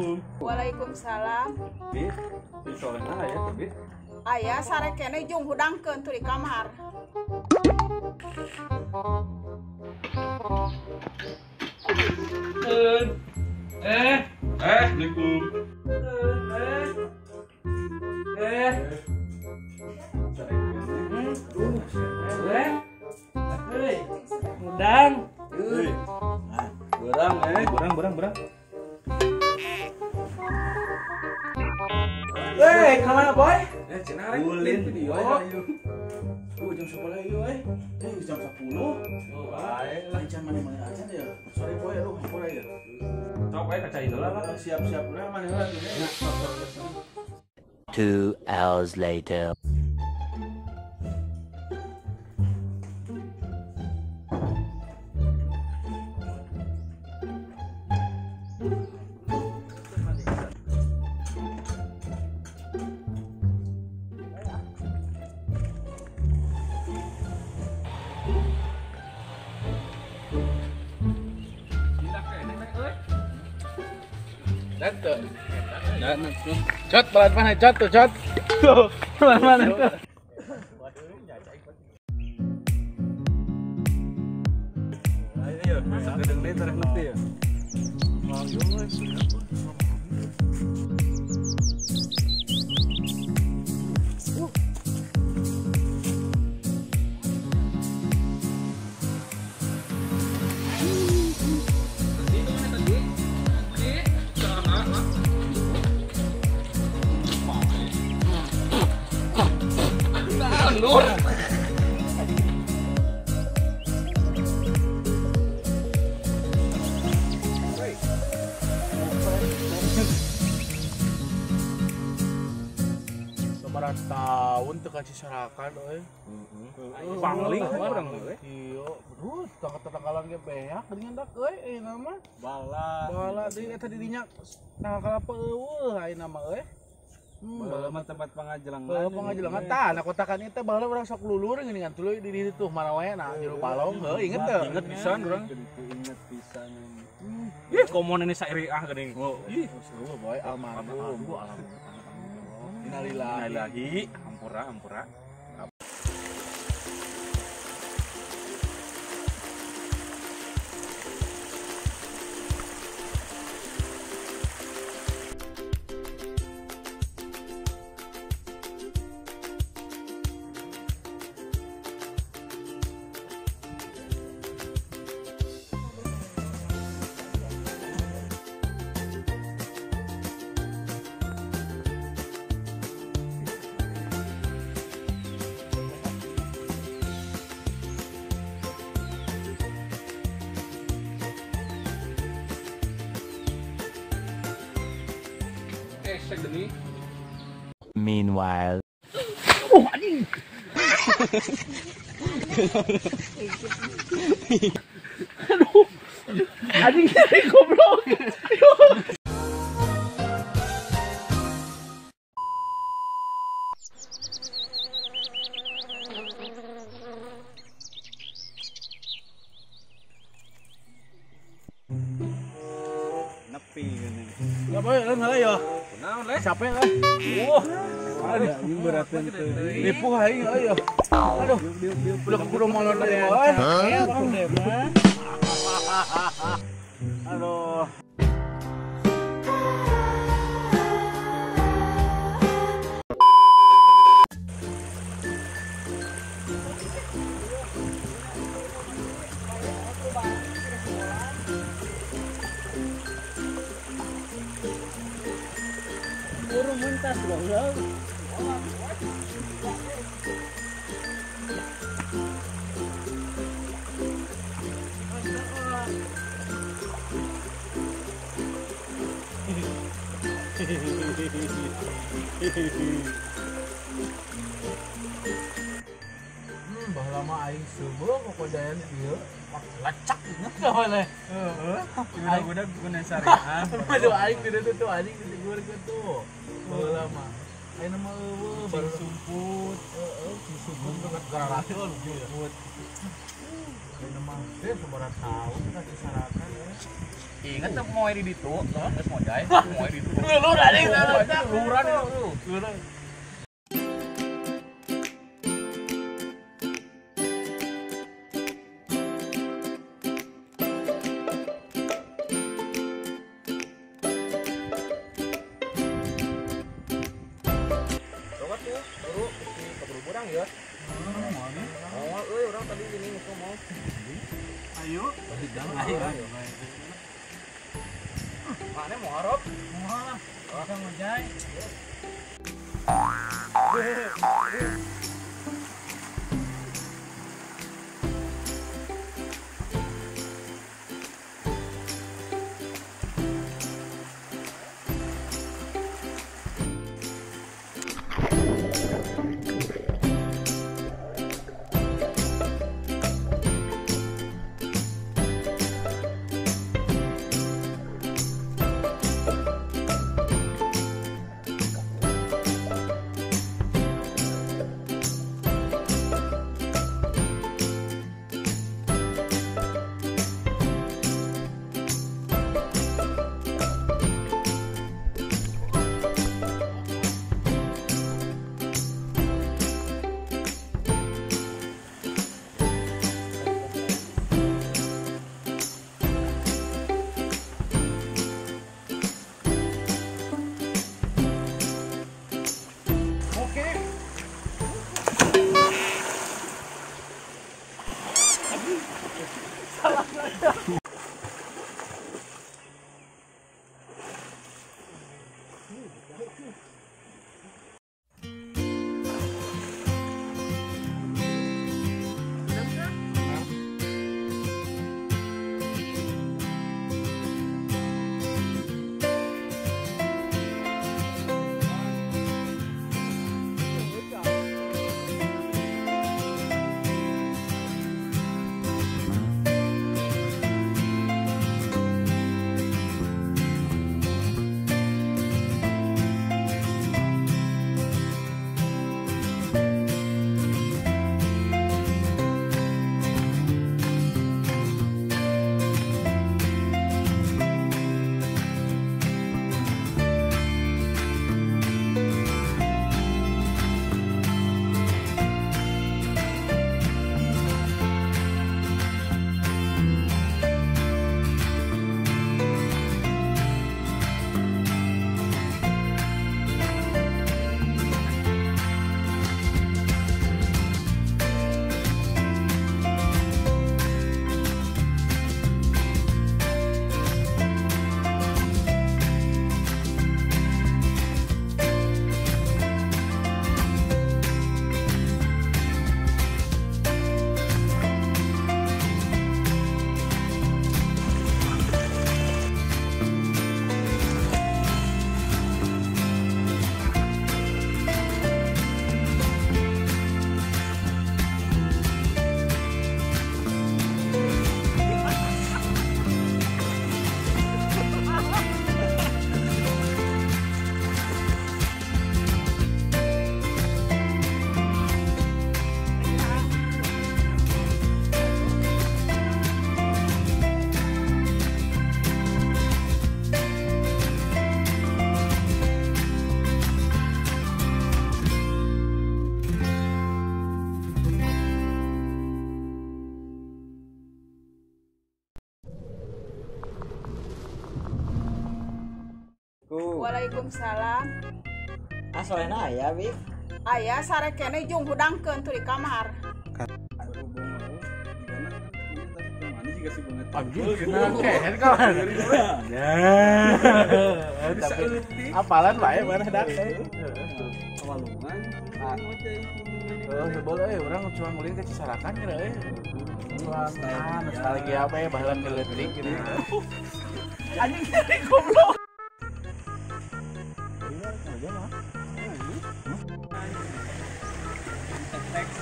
Assalamualaikum. Waalaikumsalam. Bi, soleh nah ya, Bi. Aya sare kene jung hudangkeun tuh di kamar. Assalamualaikum. Udang. Berang. Kemana boy? Cenah rek ulin video. Jam 10 yuk, jam 10. Oh, baik. Lancar mana-mana aja ya. Sore poe lu hampura ya. Sok we kacain heula lah. Siap-siap udah mana lagi. 2 hours later. Cot, pelan mana cot tuh, cot. Pelan mana tuh? Ayo, sagedeng deui tarek nepi ya. Lebaran tahun teu kasih sarakan euy. Pangling urang we. Ieu, betul, tanggal-tanggalan ge beak dengan dak euy ayeuna mah. Bala deui eta di dinya tanggal kalapa eueuh ayeuna mah euy. Bala mah tempat pangajelangan. Pangajelangan tah na kotakan ieu teh bala urang sok lulur geuningan tuluy di ditu tuh marawe na jero balong heuh inget teu? Inget pisan urang. Ingat pisan. Ih, komo ini sairi geuning. Ih, Eueuh boy almarhum. Innalillahi. lagi ampura. Meanwhile. Anjing dari goblok. Nepi geuning. Ya boy, lain heula ya. Kunaon le? Capek lah. Aduh, ini beratin teh. Nipu aing euy ya. Aduh, udah keburu molor tadi boy. Ya, aku deh mah. Aduh. Buru muntas goblok. Baheula mah aing subuh kokodayan ieu. Lacak inget gak boleh. Budak-budak guna syariah. Aduh aing di ditu tuh anjing ditegur tuh. Baheula mah. Ayeuna mah eueuh baru sumput. Heeh, sumput tuh gara-gara sumput. Ayeuna mah teh sabaraha taun kasih sarakan ya. Ingat tuh mau di ditu, terus mau jai, mau di ditu. Lu tadi luran lu. Coba tuh, buru keburu burang ya. Mau euy urang tadi gini mau. Ayo. Ayo. Mana mau harap? Mohon lah. Kita ngejai. Waalaikumsalam. Asolena aya, Bib. Aya sare kene jung hudangkeun tu di kamar. Apalan wae mana dak. Awalungan. Boleh orang cuma nguling ke Cisarakan kira nostalgia apa ya baheula keleutik gitu. Anjing tadi goblok. Teks